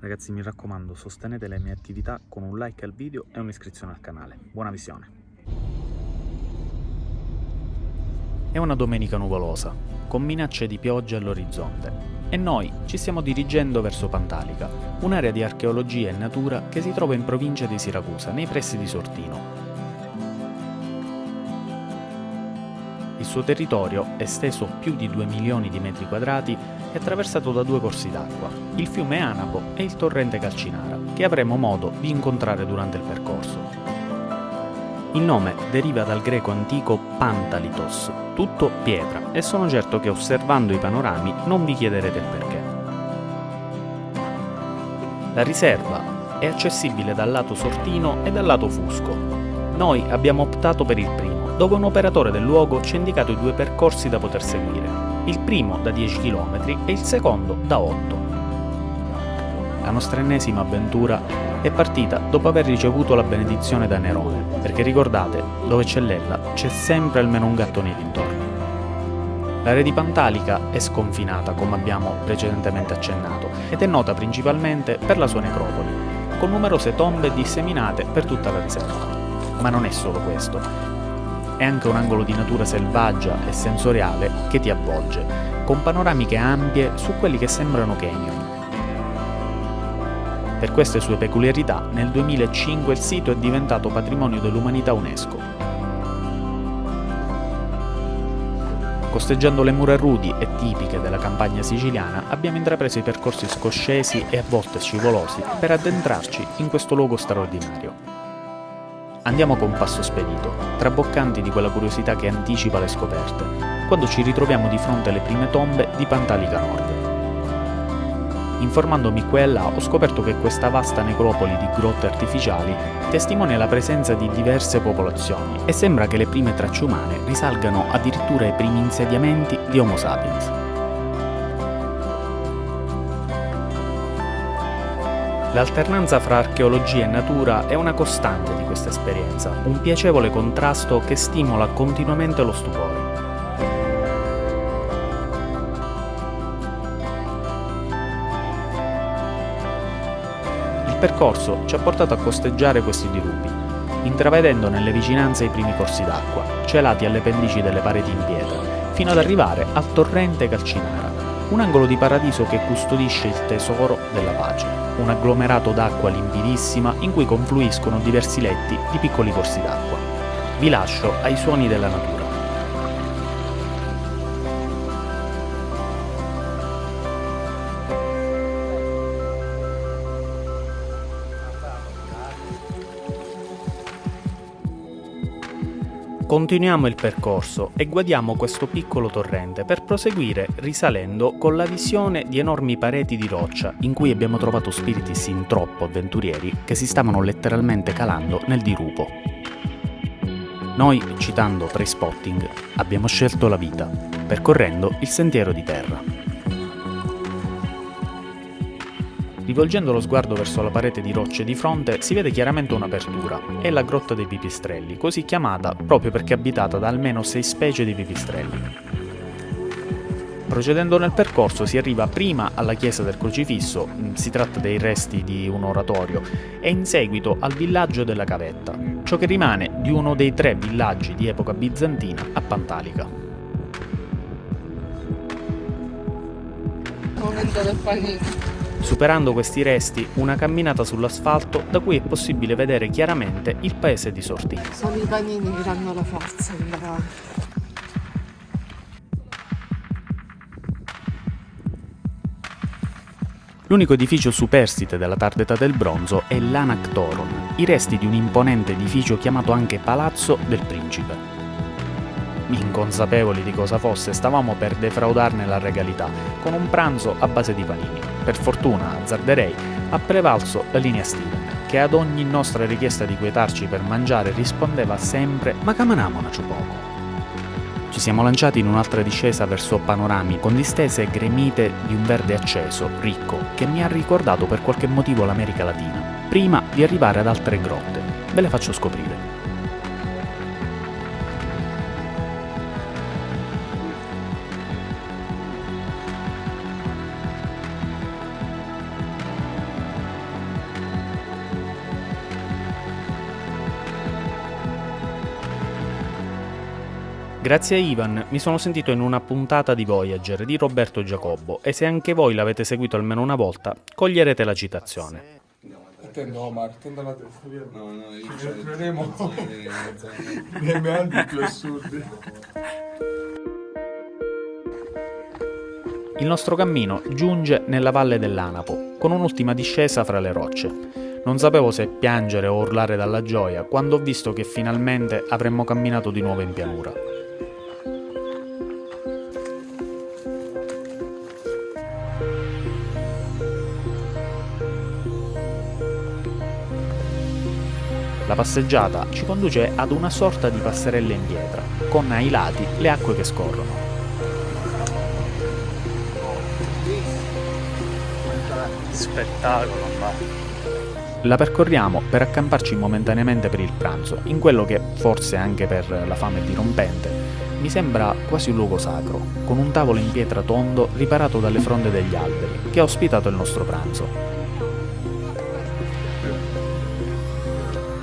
Ragazzi, mi raccomando, sostenete le mie attività con un like al video e un'iscrizione al canale. Buona visione. È una domenica nuvolosa, con minacce di pioggia all'orizzonte, e noi ci stiamo dirigendo verso Pantalica, un'area di archeologia e natura che si trova in provincia di Siracusa, nei pressi di Sortino. Il suo territorio, esteso più di 2 milioni di metri quadrati, è attraversato da due corsi d'acqua, il fiume Anapo e il torrente Calcinara, che avremo modo di incontrare durante il percorso. Il nome deriva dal greco antico Pantalitos, tutto pietra, e sono certo che osservando i panorami non vi chiederete il perché. La riserva è accessibile dal lato Sortino e dal lato Fusco. Noi abbiamo optato per il primo, dove un operatore del luogo ci ha indicato i due percorsi da poter seguire, il primo da 10 km e il secondo da 8. La nostra ennesima avventura è partita dopo aver ricevuto la benedizione da Nerone, perché ricordate, dove c'è Lella c'è sempre almeno un gatto nei dintorni. L'area di Pantalica è sconfinata, come abbiamo precedentemente accennato, ed è nota principalmente per la sua necropoli, con numerose tombe disseminate per tutta la riserva. Ma non è solo questo, è anche un angolo di natura selvaggia e sensoriale che ti avvolge, con panoramiche ampie su quelli che sembrano canyon. Per queste sue peculiarità, nel 2005 il sito è diventato patrimonio dell'umanità UNESCO. Costeggiando le mura rudi e tipiche della campagna siciliana, abbiamo intrapreso i percorsi scoscesi e a volte scivolosi per addentrarci in questo luogo straordinario. Andiamo con passo spedito, traboccanti di quella curiosità che anticipa le scoperte, quando ci ritroviamo di fronte alle prime tombe di Pantalica Nord. Informandomi qua e là ho scoperto che questa vasta necropoli di grotte artificiali testimonia la presenza di diverse popolazioni e sembra che le prime tracce umane risalgano addirittura ai primi insediamenti di Homo sapiens. L'alternanza fra archeologia e natura è una costante di questa esperienza, un piacevole contrasto che stimola continuamente lo stupore. Il percorso ci ha portato a costeggiare questi dirupi, intravedendo nelle vicinanze i primi corsi d'acqua, celati alle pendici delle pareti in pietra, fino ad arrivare al torrente Calcinara, un angolo di paradiso che custodisce il tesoro della pace, un agglomerato d'acqua limpidissima in cui confluiscono diversi letti di piccoli corsi d'acqua. Vi lascio ai suoni della natura. Continuiamo il percorso e guadiamo questo piccolo torrente per proseguire risalendo con la visione di enormi pareti di roccia in cui abbiamo trovato spiriti sin troppo avventurieri che si stavano letteralmente calando nel dirupo. Noi, citando Trainspotting, abbiamo scelto la vita, percorrendo il sentiero di terra. Rivolgendo lo sguardo verso la parete di rocce di fronte si vede chiaramente un'apertura, è la grotta dei pipistrelli, così chiamata proprio perché abitata da almeno 6 specie di pipistrelli. Procedendo nel percorso si arriva prima alla chiesa del Crocifisso, si tratta dei resti di un oratorio, e in seguito al villaggio della Cavetta, ciò che rimane di uno dei 3 villaggi di epoca bizantina a Pantalica. Momento del panino. Superando questi resti, una camminata sull'asfalto da cui è possibile vedere chiaramente il paese di Sortino. Sono i panini che danno la forza di lavare. L'unico edificio superstite della tarda età del bronzo è l'Anactoron, i resti di un imponente edificio chiamato anche Palazzo del Principe. Inconsapevoli di cosa fosse, stavamo per defraudarne la regalità, con un pranzo a base di panini. Per fortuna, azzarderei, ha prevalso la linea Steven, che ad ogni nostra richiesta di quietarci per mangiare rispondeva sempre «Ma camanamonaci poco». Ci siamo lanciati in un'altra discesa verso panorami con distese gremite di un verde acceso, ricco, che mi ha ricordato per qualche motivo l'America Latina, prima di arrivare ad altre grotte. Ve le faccio scoprire. Grazie a Ivan mi sono sentito in una puntata di Voyager di Roberto Giacobbo e se anche voi l'avete seguito almeno una volta, coglierete la citazione. Attendo Omar, attendo la testa, via. No, io Ci ritroveremo nei meandri più assurdi. Il nostro cammino giunge nella valle dell'Anapo, con un'ultima discesa fra le rocce. Non sapevo se piangere o urlare dalla gioia quando ho visto che finalmente avremmo camminato di nuovo in pianura. La passeggiata ci conduce ad una sorta di passerella in pietra, con ai lati le acque che scorrono. Spettacolo, ma La percorriamo per accamparci momentaneamente per il pranzo, in quello che, forse anche per la fame dirompente, mi sembra quasi un luogo sacro, con un tavolo in pietra tondo riparato dalle fronde degli alberi, che ha ospitato il nostro pranzo.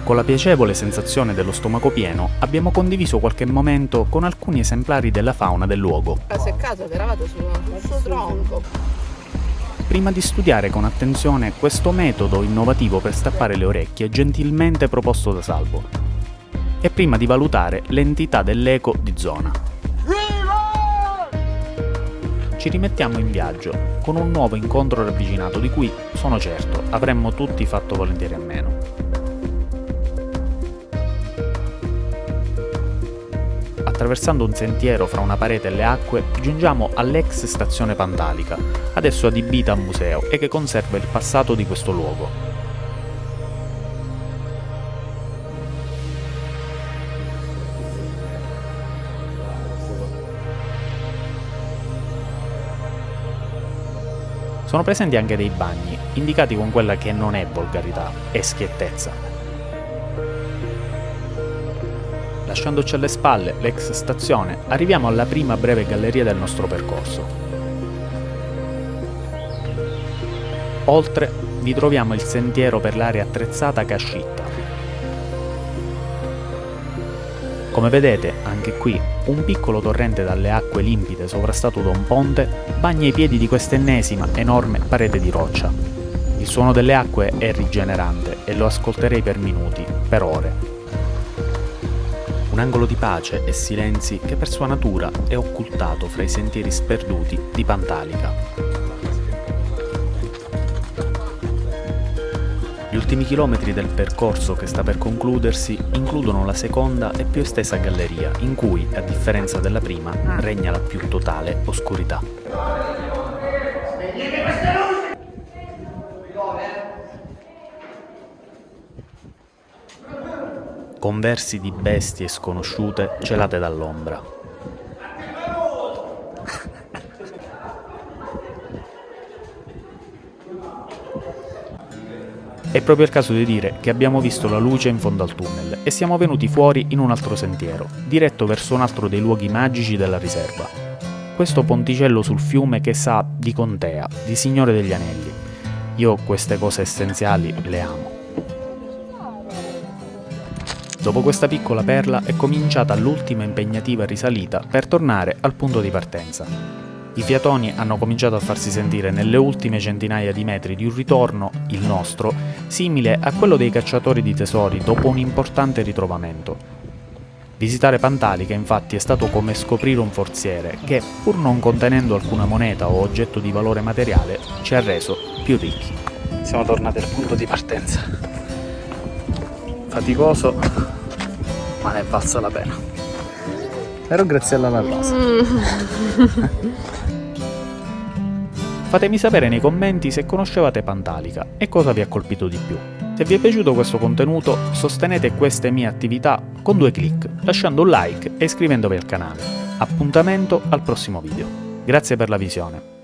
Con la piacevole sensazione dello stomaco pieno, abbiamo condiviso qualche momento con alcuni esemplari della fauna del luogo, Ha seccato che eravate sul suo tronco. prima di studiare con attenzione questo metodo innovativo per stappare le orecchie gentilmente proposto da Salvo, e prima di valutare l'entità dell'eco di zona. Ci rimettiamo in viaggio, con un nuovo incontro ravvicinato di cui, sono certo, avremmo tutti fatto volentieri a meno. Attraversando un sentiero fra una parete e le acque, giungiamo all'ex stazione Pantalica, adesso adibita a museo e che conserva il passato di questo luogo. Sono presenti anche dei bagni, indicati con quella che non è volgarità, è schiettezza. Lasciandoci alle spalle l'ex stazione, arriviamo alla prima breve galleria del nostro percorso. Oltre vi troviamo il sentiero per l'area attrezzata Cascitta. Come vedete, anche qui, un piccolo torrente dalle acque limpide sovrastato da un ponte bagna i piedi di questa ennesima enorme parete di roccia. Il suono delle acque è rigenerante e lo ascolterei per minuti, per ore. Un angolo di pace e silenzi che per sua natura è occultato fra i sentieri sperduti di Pantalica. Gli ultimi chilometri del percorso che sta per concludersi includono la seconda e più estesa galleria, in cui, a differenza della prima, regna la più totale oscurità. Con versi di bestie sconosciute celate dall'ombra. È proprio il caso di dire che abbiamo visto la luce in fondo al tunnel e siamo venuti fuori in un altro sentiero, diretto verso un altro dei luoghi magici della riserva. Questo ponticello sul fiume che sa di contea, di Signore degli Anelli. Io queste cose essenziali le amo. Dopo questa piccola perla è cominciata l'ultima impegnativa risalita per tornare al punto di partenza. I fiatoni hanno cominciato a farsi sentire nelle ultime centinaia di metri di un ritorno, il nostro, simile a quello dei cacciatori di tesori dopo un importante ritrovamento. Visitare Pantalica infatti è stato come scoprire un forziere che, pur non contenendo alcuna moneta o oggetto di valore materiale, ci ha reso più ricchi. siamo tornati al punto di partenza. Faticoso, ma ne è valsa la pena. Ero Graziella La Rosa. Fatemi sapere nei commenti se conoscevate Pantalica e cosa vi ha colpito di più. Se vi è piaciuto questo contenuto, sostenete queste mie attività con 2 clic, lasciando un like e iscrivendovi al canale. Appuntamento al prossimo video. Grazie per la visione.